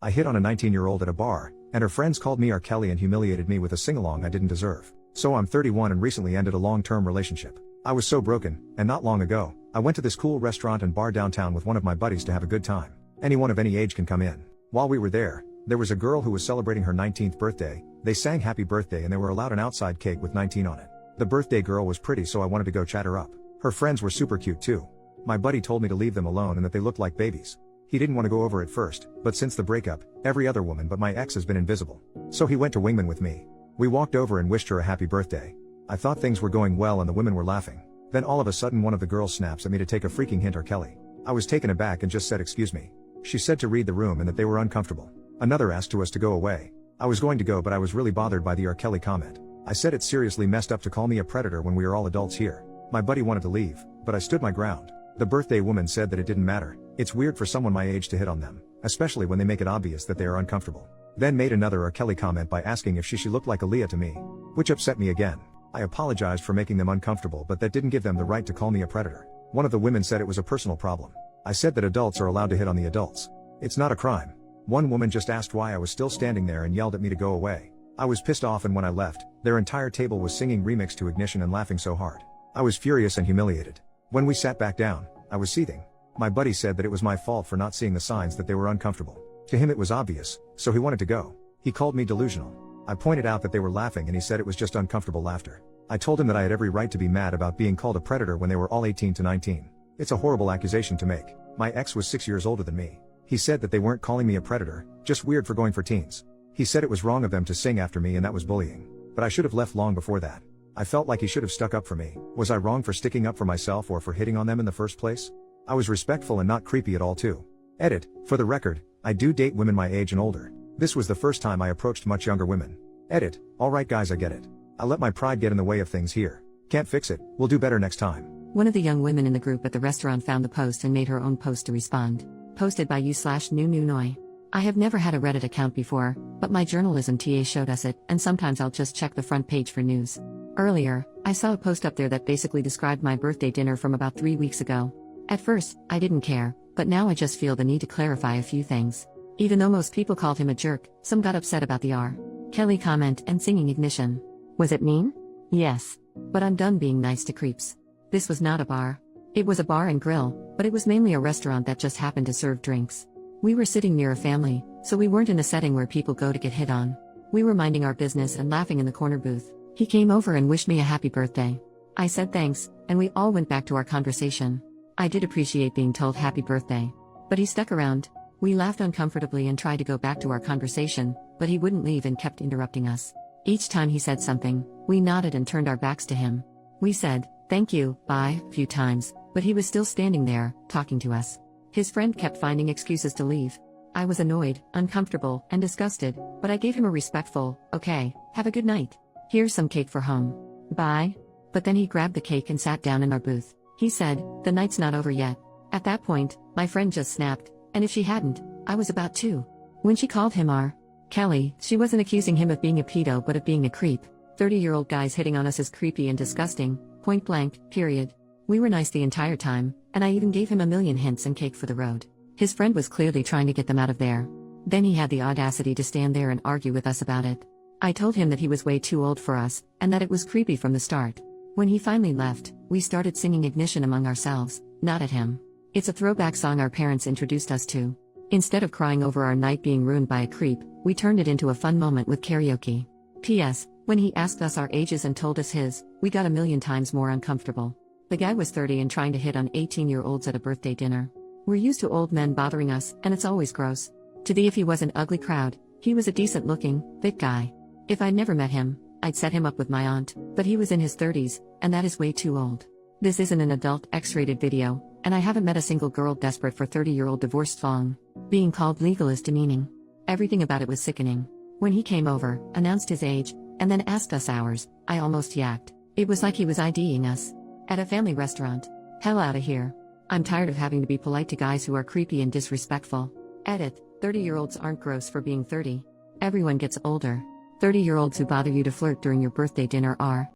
I hit on a 19-year-old at a bar, and her friends called me R. Kelly and humiliated me with a sing-along I didn't deserve. So I'm 31 and recently ended a long-term relationship. I was so broken, and not long ago, I went to this cool restaurant and bar downtown with one of my buddies to have a good time. Anyone of any age can come in. While we were there was a girl who was celebrating her 19th birthday. They sang happy birthday and they were allowed an outside cake with 19 on it. The birthday girl was pretty, so I wanted to go chat her up. Her friends were super cute too. My buddy told me to leave them alone and that they looked like babies. He didn't want to go over at first, but since the breakup, every other woman but my ex has been invisible. So he went to Wingman with me. We walked over and wished her a happy birthday. I thought things were going well and the women were laughing. Then all of a sudden one of the girls snaps at me to take a freaking hint, R. Kelly. I was taken aback and just said excuse me. She said to read the room and that they were uncomfortable. Another asked us to go away. I was going to go, but I was really bothered by the R. Kelly comment. I said it's seriously messed up to call me a predator when we are all adults here. My buddy wanted to leave, but I stood my ground. The birthday woman said that it didn't matter. It's weird for someone my age to hit on them, especially when they make it obvious that they are uncomfortable. Then made another R. Kelly comment by asking if she looked like Aaliyah to me, which upset me again. I apologized for making them uncomfortable, but that didn't give them the right to call me a predator. One of the women said it was a personal problem. I said that adults are allowed to hit on the adults. It's not a crime. One woman just asked why I was still standing there and yelled at me to go away. I was pissed off, and when I left, their entire table was singing Remix to Ignition and laughing so hard. I was furious and humiliated. When we sat back down, I was seething. My buddy said that it was my fault for not seeing the signs that they were uncomfortable. To him it was obvious, so he wanted to go. He called me delusional. I pointed out that they were laughing and he said it was just uncomfortable laughter. I told him that I had every right to be mad about being called a predator when they were all 18 to 19. It's a horrible accusation to make. My ex was 6 years older than me. He said that they weren't calling me a predator, just weird for going for teens. He said it was wrong of them to sing after me and that was bullying. But I should have left long before that. I felt like he should have stuck up for me. Was I wrong for sticking up for myself or for hitting on them in the first place? I was respectful and not creepy at all too. Edit, for the record, I do date women my age and older. This was the first time I approached much younger women. Edit, alright guys, I get it. I let my pride get in the way of things here. Can't fix it, we'll do better next time. One of the young women in the group at the restaurant found the post and made her own post to respond. Posted by you/new. I have never had a Reddit account before, but my journalism TA showed us it, and sometimes I'll just check the front page for news. Earlier, I saw a post up there that basically described my birthday dinner from about 3 weeks ago. At first, I didn't care, but now I just feel the need to clarify a few things. Even though most people called him a jerk, some got upset about the R. Kelly comment and singing Ignition. Was it mean? Yes. But I'm done being nice to creeps. This was not a bar. It was a bar and grill, but it was mainly a restaurant that just happened to serve drinks. We were sitting near a family, so we weren't in a setting where people go to get hit on. We were minding our business and laughing in the corner booth. He came over and wished me a happy birthday. I said thanks, and we all went back to our conversation. I did appreciate being told happy birthday. But he stuck around. We laughed uncomfortably and tried to go back to our conversation, but he wouldn't leave and kept interrupting us. Each time he said something, we nodded and turned our backs to him. We said, thank you, bye, a few times, but he was still standing there, talking to us. His friend kept finding excuses to leave. I was annoyed, uncomfortable, and disgusted, but I gave him a respectful, okay, have a good night. Here's some cake for home. Bye. But then he grabbed the cake and sat down in our booth. He said, the night's not over yet. At that point, my friend just snapped, and if she hadn't, I was about to. When she called him R. Kelly, she wasn't accusing him of being a pedo but of being a creep. 30-year-old guys hitting on us is creepy and disgusting, point blank, period. We were nice the entire time, and I even gave him a million hints and cake for the road. His friend was clearly trying to get them out of there. Then he had the audacity to stand there and argue with us about it. I told him that he was way too old for us, and that it was creepy from the start. When he finally left, we started singing Ignition among ourselves, not at him. It's a throwback song our parents introduced us to. Instead of crying over our night being ruined by a creep, we turned it into a fun moment with karaoke. P.S. When he asked us our ages and told us his, we got a million times more uncomfortable. The guy was 30 and trying to hit on 18-year-olds at a birthday dinner. We're used to old men bothering us, and it's always gross. To the if he was an ugly crowd, he was a decent-looking, fit guy. If I'd never met him, I'd set him up with my aunt, but he was in his 30s, and that is way too old. This isn't an adult X-rated video, and I haven't met a single girl desperate for 30-year-old divorced thong. Being called legal is demeaning. Everything about it was sickening. When he came over, announced his age, and then asked us ours, I almost yacked. It was like he was IDing us. At a family restaurant. Hell outta here. I'm tired of having to be polite to guys who are creepy and disrespectful. Edit, 30-year-olds aren't gross for being 30. Everyone gets older. 30-year-olds who bother you to flirt during your birthday dinner are.